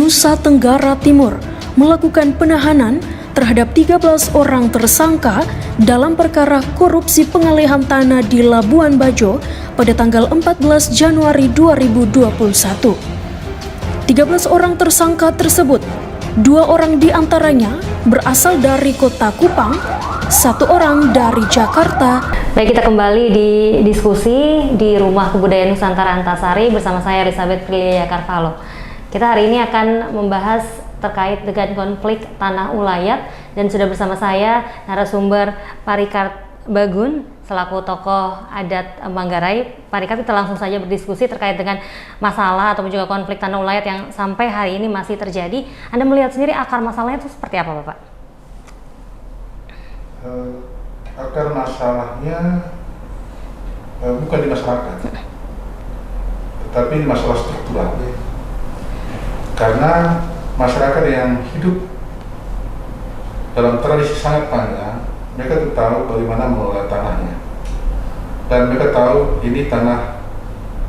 Nusa Tenggara Timur melakukan penahanan terhadap 13 orang tersangka dalam perkara korupsi pengalihan tanah di Labuan Bajo pada tanggal 14 Januari 2021. 13 orang tersangka tersebut, 2 orang diantaranya berasal dari kota Kupang, 1 orang dari Jakarta. Baik, kita kembali di diskusi di Rumah Kebudayaan Nusantara Antasari bersama saya Elizabeth Prilia Carvalho. Kita hari ini akan membahas terkait dengan konflik tanah ulayat dan sudah bersama saya narasumber Parikart Bagun selaku tokoh adat Manggarai. Parikart, kita langsung saja berdiskusi terkait dengan masalah atau juga konflik tanah ulayat yang sampai hari ini masih terjadi. Anda melihat sendiri akar masalahnya itu seperti apa, Bapak? Akar masalahnya bukan di masyarakat, tetapi di masalah struktural. Karena masyarakat yang hidup dalam tradisi sangat panjang, mereka tuh tahu bagaimana mengelola tanahnya, dan mereka tahu ini tanah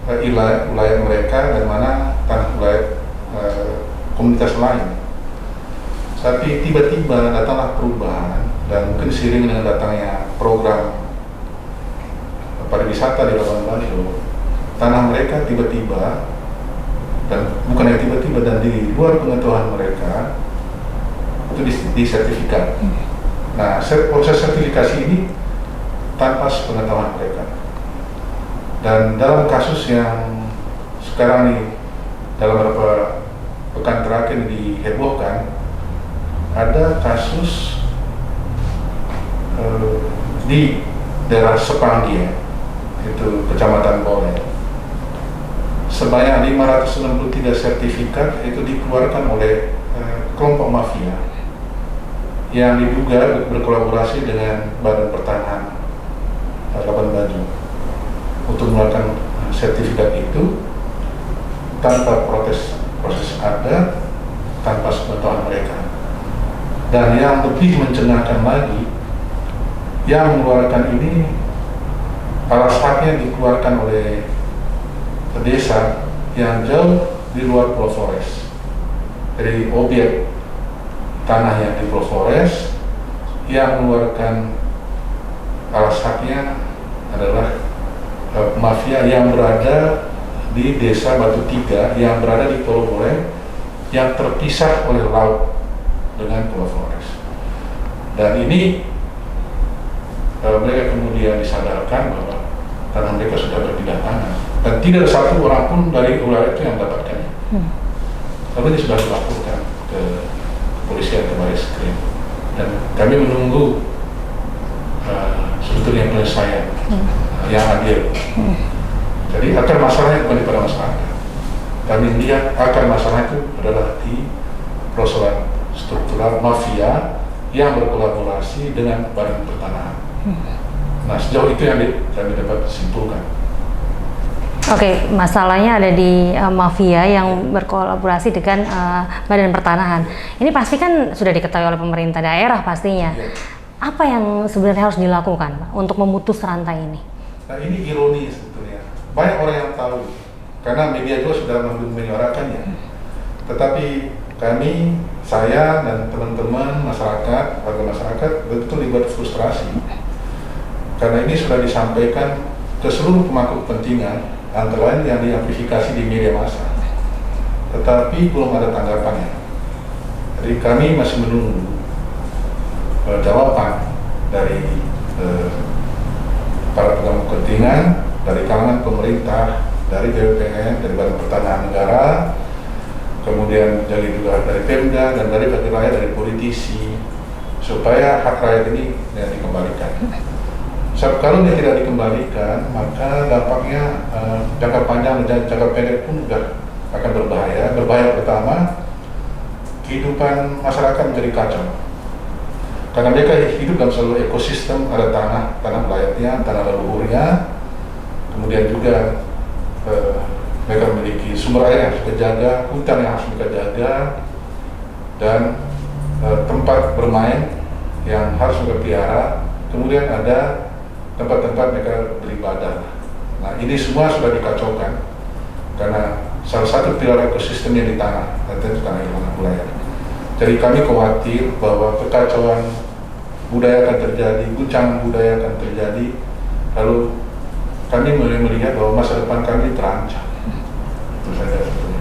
wilayah mereka dan mana tanah wilayah komunitas lain. Tapi tiba-tiba datanglah perubahan, dan mungkin seiring dengan datangnya program pariwisata di Labuan Bajo, tanah mereka tiba-tiba, dan bukan yang tiba-tiba, dan di luar pengetahuan mereka itu disertifikat. Nah, proses sertifikasi ini tanpa pengetahuan mereka. Dan dalam kasus yang sekarang ini, dalam beberapa pekan terakhir dihebohkan, ada kasus di daerah Sepanggi, itu Kecamatan Bole. Sebanyak 563 sertifikat itu dikeluarkan oleh kelompok mafia yang diduga berkolaborasi dengan Badan Pertanahan Labuan Bajo untuk melakukan sertifikat itu tanpa proses adat, tanpa sepengetahuan mereka. Dan yang lebih mencengangkan lagi, yang mengeluarkan ini alas haknya dikeluarkan oleh desa yang jauh di luar Pulau Flores. Dari objek tanah yang di Pulau Flores, yang mengeluarkan alas haknya adalah mafia yang berada di desa Batu Tiga, yang berada di Pulau Bole, yang terpisah oleh laut dengan Pulau Flores. Dan ini mereka kemudian disadarkan bahwa tanah mereka sudah berpindah tanah, dan tidak ada satu orang pun dari wilayah itu yang mendapatkannya. Lalu ini sudah dilaporkan ke kepolisian, ke Barreskrim, dan kami menunggu sebetulnya penyelesaian yang adil. Jadi akar masalahnya bukan pada masyarakat. Kami lihat akar masalah itu adalah di persoalan struktural mafia yang berkolaborasi dengan Badan Pertanahan. Nah, sejauh itu yang kami dapat simpulkan. Oke, masalahnya ada di mafia yang berkolaborasi dengan Badan Pertanahan. Ini pasti kan sudah diketahui oleh pemerintah daerah pastinya. Ya. Apa yang sebenarnya harus dilakukan, Pak, untuk memutus rantai ini? Nah, ini ironi sebetulnya. Banyak orang yang tahu, karena media juga sudah menyuarakannya. Tetapi kami, saya dan teman-teman masyarakat, warga masyarakat betul dibuat frustrasi. Karena ini sudah disampaikan ke seluruh pemangku kepentingan, antara lain yang diamplifikasi di media massa. Tetapi belum ada tanggapannya. Jadi kami masih menunggu jawaban dari para pemangku kepentingan, dari kalangan pemerintah, dari BPN, dari Badan Pertanahan Negara, kemudian dari juga dari Pemda, dan dari rakyat, dari politisi, supaya hak rakyat ini dikembalikan. Sebab kalau dia tidak dikembalikan, maka dampaknya jangka panjang dan jangka pendek pun juga akan berbahaya. Berbahaya pertama, kehidupan masyarakat menjadi kacau. Karena mereka hidup dalam seluruh ekosistem, ada tanah wilayahnya, tanah leluhurnya, kemudian juga mereka memiliki sumber air yang harus dijaga, hutan yang harus mereka jaga, dan tempat bermain yang harus mereka pelihara. Kemudian ada tempat-tempat mereka beribadah. Nah, ini semua sudah dikacaukan karena salah satu pilar ekosistem yang di tanah, dan itu tanah hilang ulayat. Jadi kami khawatir bahwa kekacauan budaya akan terjadi, guncangan budaya akan terjadi, lalu kami mulai melihat bahwa masa depan kami terancam. Itu saja sebetulnya.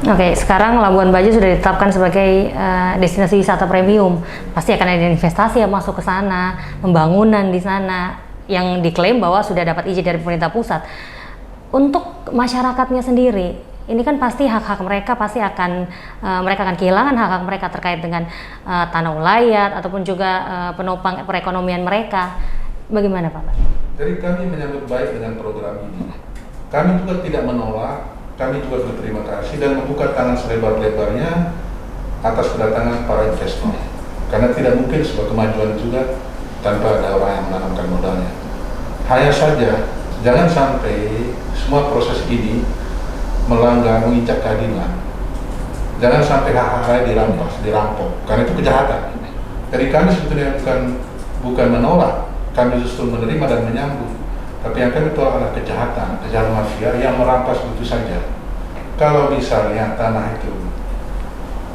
Oke, sekarang Labuan Bajo sudah ditetapkan sebagai destinasi wisata premium. Pasti akan ada investasi yang masuk ke sana, pembangunan di sana yang diklaim bahwa sudah dapat izin dari pemerintah pusat. Untuk masyarakatnya sendiri, ini kan pasti hak-hak mereka pasti akan mereka akan kehilangan hak-hak mereka terkait dengan tanah ulayat ataupun juga penopang perekonomian mereka. Bagaimana, Pak? Jadi kami menyambut baik dengan program ini. Kami juga tidak menolak. Kami juga berterima kasih dan membuka tangan selebar-lebarnya atas kedatangan para investor. Karena tidak mungkin sebuah kemajuan juga tanpa ada orang yang menanamkan modalnya. Hanya saja, jangan sampai semua proses ini melanggar, menginjak keadilan. Jangan sampai hak-hak dirampas, dirampok, karena itu kejahatan. Jadi kami sebetulnya bukan menolak, kami justru menerima dan menyambut. Tapi yang kami tahu adalah kejahatan mafia yang merampas begitu saja. Kalau misalnya tanah itu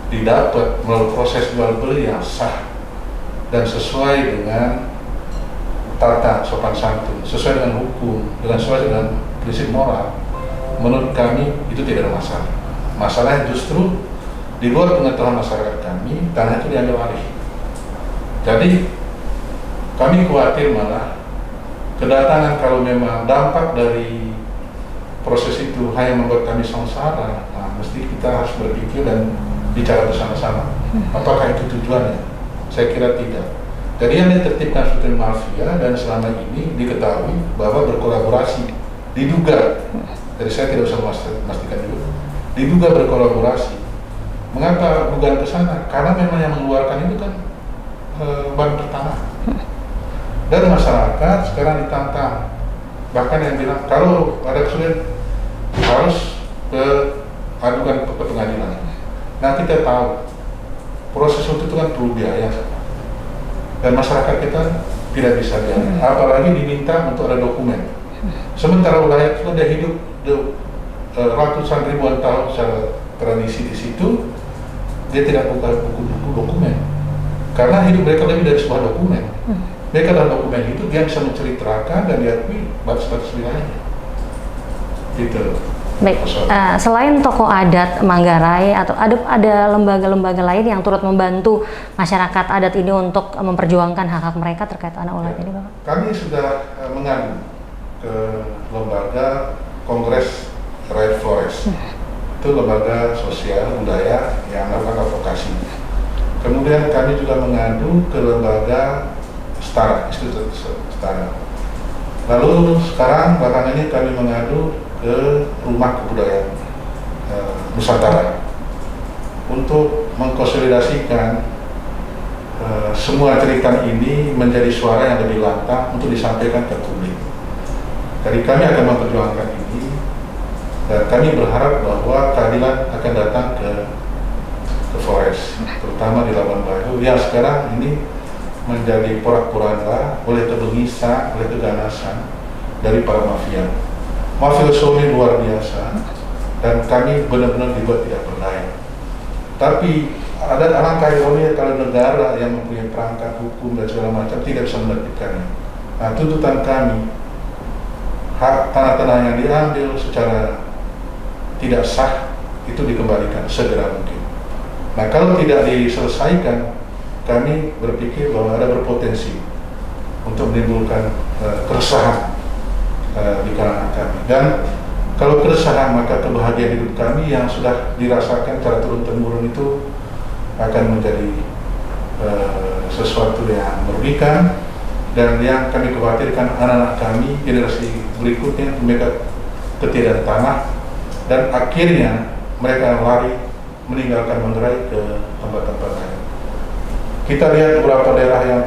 didapat melalui proses jual beli yang sah dan sesuai dengan tata sopan santun, sesuai dengan hukum, sesuai dengan prinsip moral, menurut kami itu tidak ada masalah. Masalahnya justru di luar pengetahuan masyarakat kami, tanah itu diambil alih. Jadi kami khawatir malah kedatangan kalau memang dampak dari proses itu hanya membuat kami sengsara, nah, mesti kita harus berpikir dan bicara bersama-sama. Apakah itu tujuannya? Saya kira tidak. Jadi yang ditertibkan struktur mafia dan selama ini diketahui bahwa berkolaborasi, diduga, jadi saya tidak usah memastikan juga, diduga berkolaborasi. Mengapa dugaan ke sana? Karena memang yang mengeluarkan itu kan bahan pertama. Dan masyarakat sekarang ditantang, bahkan yang bilang kalau ada kesulitan harus adukan ke pengadilan. Nah kita tahu proses itu kan perlu biaya, dan masyarakat kita tidak bisa biaya, apalagi diminta untuk ada dokumen. Sementara wilayah sudah hidup ratusan ribuan tahun secara tradisi di situ, dia tidak buka buku-buku dokumen, karena hidup mereka lebih dari sebuah dokumen. Mereka dalam dokumen itu dia bisa menceritakan dan diakui batas-batas wilayahnya. Gitu. Baik, selain tokoh adat Manggarai atau ada lembaga-lembaga lain yang turut membantu masyarakat adat ini untuk memperjuangkan hak-hak mereka terkait tanah ulayat ini, Bapak? Kami sudah mengadu ke lembaga Kongres Rakyat Flores. Itu lembaga sosial budaya yang melakukan advokasi. Kemudian kami juga mengadu ke lembaga Setara, Institut Setara. Lalu sekarang belakangan ini kami mengadu ke Rumah Kebudayaan Nusantara untuk mengkonsolidasikan semua cerita ini menjadi suara yang lebih lantang untuk disampaikan ke publik. Jadi kami akan memperjuangkan ini dan kami berharap bahwa keadilan akan datang ke Flores, terutama di Labuan Bajo yang sekarang ini menjadi porak-poranda oleh kebengisan, oleh keganasan dari para mafia. Mafia ini luar biasa dan kami benar-benar dibuat tidak berdaya. Tapi ada alangkah ironis kalau negara yang mempunyai perangkat hukum dan segala macam tidak bisa menertibkannya. Nah, tuntutan kami, hak tanah-tanah yang diambil secara tidak sah itu dikembalikan segera mungkin. Nah, kalau tidak diselesaikan, kami berpikir bahwa ada berpotensi untuk menimbulkan keresahan di kalangan kami. Dan kalau keresahan, maka kebahagiaan hidup kami yang sudah dirasakan secara turun-temurun itu akan menjadi sesuatu yang merugikan, dan yang kami khawatirkan anak-anak kami, generasi berikutnya, mereka ketiadaan tanah, dan akhirnya mereka lari meninggalkan Manggarai ke tempat-tempat lain. Kita lihat beberapa daerah yang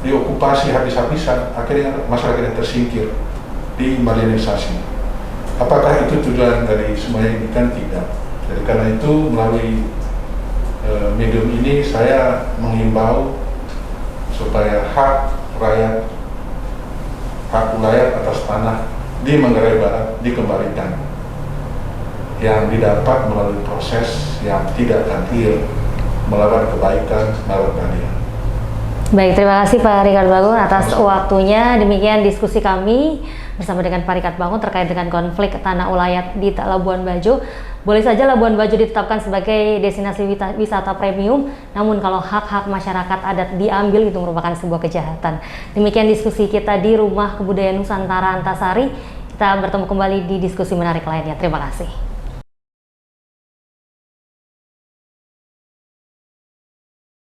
diokupasi habis-habisan, akhirnya masyarakat yang tersingkir, dimarginalisasi. Apakah itu tujuan dari semuanya ini? Kan tidak. Jadi karena itu melalui medium ini saya menghimbau supaya hak rakyat, hak ulayat atas tanah di Manggarai Barat dikembalikan. yang didapat melalui proses yang tidak adil, melawan kebaikan, melawan keadilan. Baik, terima kasih Pak Richard Bangun atas waktunya. Demikian diskusi kami bersama dengan Pak Richard Bangun terkait dengan konflik tanah ulayat di Labuan Bajo. Boleh saja Labuan Bajo ditetapkan sebagai destinasi wisata premium, namun kalau hak-hak masyarakat adat diambil itu merupakan sebuah kejahatan. Demikian diskusi kita di Rumah Kebudayaan Nusantara Antasari. Kita bertemu kembali di diskusi menarik lainnya. Terima kasih.